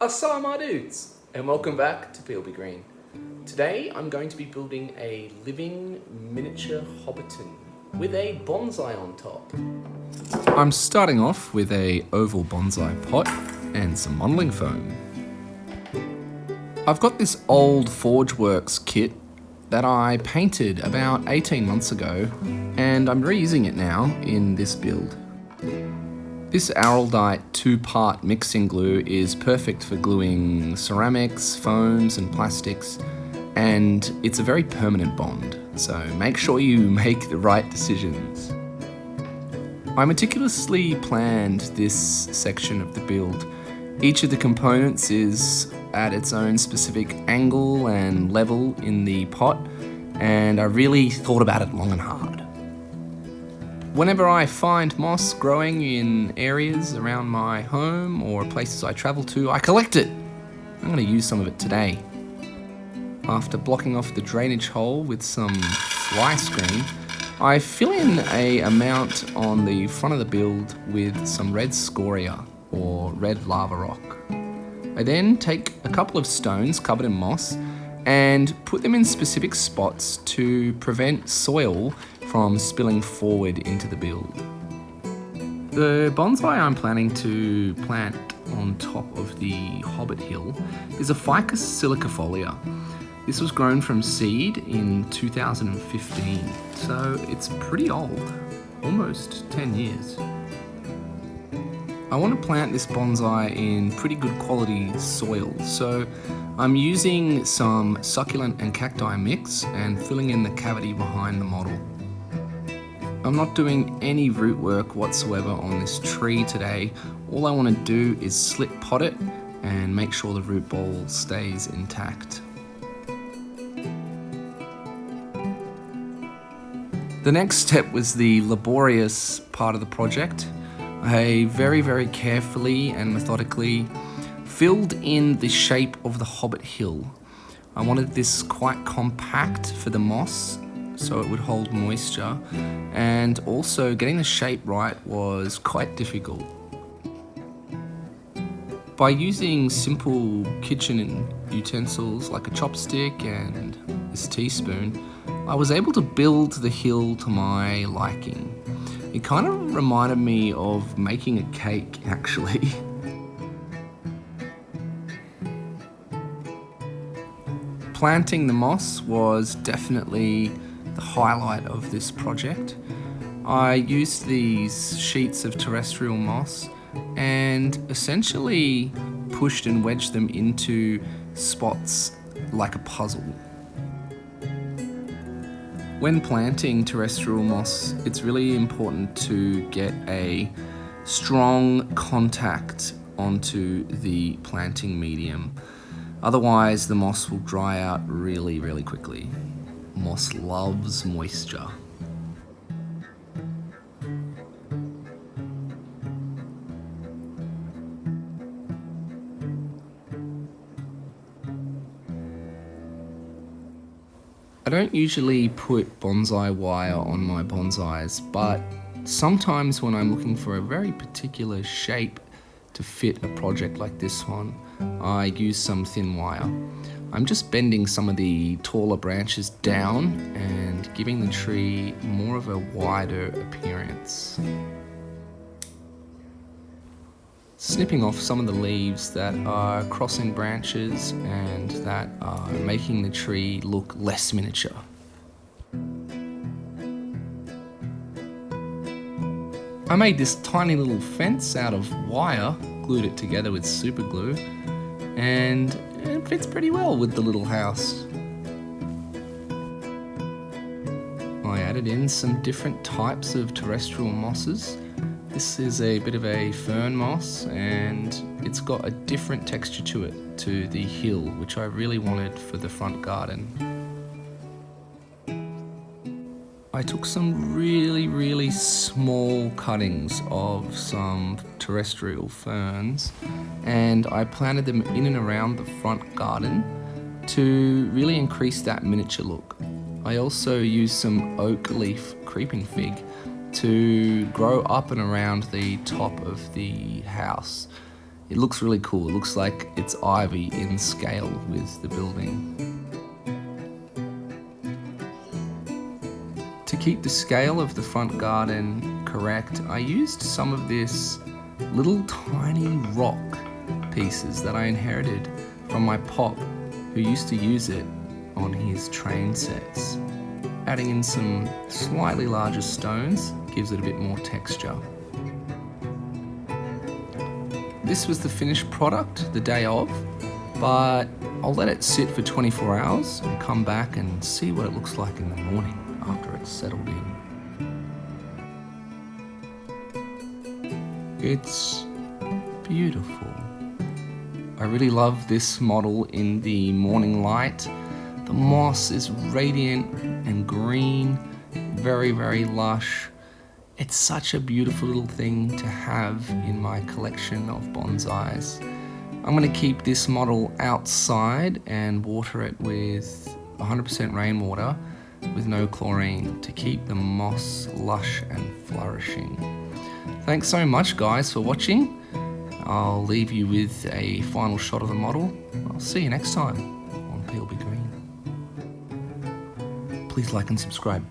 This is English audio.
Assalamu my dudes, and welcome back to PLB Green. Today I'm going to be building a living miniature Hobbiton with a bonsai on top. I'm starting off with a oval bonsai pot and some modelling foam. I've got this old Forgeworks kit that I painted about 18 months ago, and I'm reusing it now in this build. This Araldite 2-part mixing glue is perfect for gluing ceramics, foams and plastics, and it's a very permanent bond, so make sure you make the right decisions. I meticulously planned this section of the build. Each of the components is at its own specific angle and level in the pot, and I really thought about it long and hard. Whenever I find moss growing in areas around my home or places I travel to, I collect it. I'm going to use some of it today. After blocking off the drainage hole with some fly screen, I fill in an amount on the front of the build with some red scoria or red lava rock. I then take a couple of stones covered in moss and put them in specific spots to prevent soil from spilling forward into the build. The bonsai I'm planning to plant on top of the Hobbit Hill is a Ficus silicofolia. This was grown from seed in 2015, so it's pretty old, almost 10 years. I want to plant this bonsai in pretty good quality soil, so I'm using some succulent and cacti mix and filling in the cavity behind the model. I'm not doing any root work whatsoever on this tree today. All I want to do is slip pot it and make sure the root ball stays intact. The next step was the laborious part of the project. I very carefully and methodically filled in the shape of the Hobbit Hill. I wanted this quite compact for the moss so it would hold moisture, and also getting the shape right was quite difficult. By using simple kitchen utensils like a chopstick and this teaspoon, I was able to build the hill to my liking. It kind of reminded me of making a cake, actually. Planting the moss was definitely the highlight of this project. I used these sheets of terrestrial moss and essentially pushed and wedged them into spots like a puzzle. When planting terrestrial moss, it's really important to get a strong contact onto the planting medium. Otherwise, the moss will dry out really quickly. Moss loves moisture. I don't usually put bonsai wire on my bonsais, but sometimes when I'm looking for a very particular shape to fit a project like this one, I use some thin wire. I'm just bending some of the taller branches down and giving the tree more of a wider appearance. Snipping off some of the leaves that are crossing branches and that are making the tree look less miniature. I made this tiny little fence out of wire, glued it together with super glue, and it fits pretty well with the little house. I added in some different types of terrestrial mosses. This is a bit of a fern moss, and it's got a different texture to it, to the hill, which I really wanted for the front garden. I took some really small cuttings of some terrestrial ferns and I planted them in and around the front garden to really increase that miniature look. I also used some oak leaf creeping fig to grow up and around the top of the house. It looks really cool. It looks like it's ivy in scale with the building. To keep the scale of the front garden correct, I used some of this little tiny rock pieces that I inherited from my pop, who used to use it on his train sets. Adding in some slightly larger stones gives it a bit more texture. This was the finished product the day of, but I'll let it sit for 24 hours and come back and see what it looks like in the morning after it's settled in. It's beautiful. I really love this model in the morning light. The moss is radiant and green, very, very lush. It's such a beautiful little thing to have in my collection of bonsais. I'm going to keep this model outside and water it with 100% rainwater with no chlorine to keep the moss lush and flourishing. Thanks so much guys for watching. I'll leave you with a final shot of the model. I'll see you next time on PLB Green. Please like and subscribe.